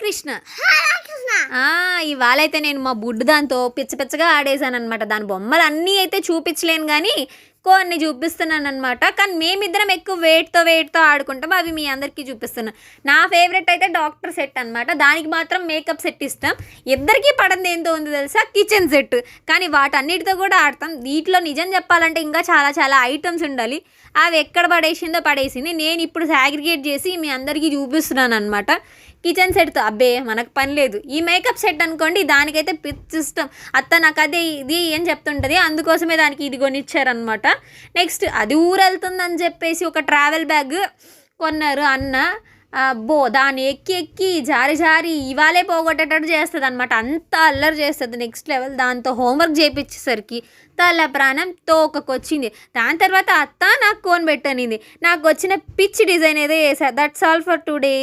కృష్ణ. ఇవాళ అయితే నేను మా బుడ్డు దాంతో పిచ్చగా ఆడేసాను అనమాట. దాని బొమ్మలు అన్నీ అయితే చూపించలేను కానీ కొన్ని చూపిస్తున్నాను అనమాట. కానీ మేమిద్దరం ఎక్కువ వెయిట్తో ఆడుకుంటాం. అవి మీ అందరికీ చూపిస్తున్నాను. నా ఫేవరెట్ అయితే డాక్టర్ సెట్ అనమాట. దానికి మాత్రం మేకప్ సెట్ ఇస్తాం. ఇద్దరికీ పడంది ఏంటో ఉంది తెలుసా, కిచెన్ సెట్. కానీ వాటన్నిటితో కూడా ఆడతాం. వీటిలో నిజం చెప్పాలంటే ఇంకా చాలా ఐటమ్స్ ఉండాలి. అవి ఎక్కడ పడేసింది. నేను ఇప్పుడు సాగ్రిగేట్ చేసి మీ అందరికీ చూపిస్తున్నాను అనమాట. కిచెన్ సెట్తో అబ్బే మనకు పని లేదు. ఈ మేకప్ సెట్ అనుకోండి, దానికైతే పిచ్చి ఇష్టం. అత్త నాకు అదే ఇది అని చెప్తుంటుంది. అందుకోసమే దానికి ఇది కొనిచ్చారనమాట. నెక్స్ట్ అది ఊరెళ్తుందని చెప్పేసి ఒక ట్రావెల్ బ్యాగ్ కొన్నారు అన్న. దాన్ని ఎక్కి జారి ఇవాళే పోగొట్టేటట్టు చేస్తుంది అనమాట. అంత అల్లరి చేస్తుంది, నెక్స్ట్ లెవెల్. దాంతో హోంవర్క్ చేయించేసరికి తల ప్రాణం తోకకొచ్చింది. దాని తర్వాత అత్త నాకు కోన్ పెట్టనింది. నాకు వచ్చిన పిచ్చి డిజైన్ ఏదో వేసా. That's all for today.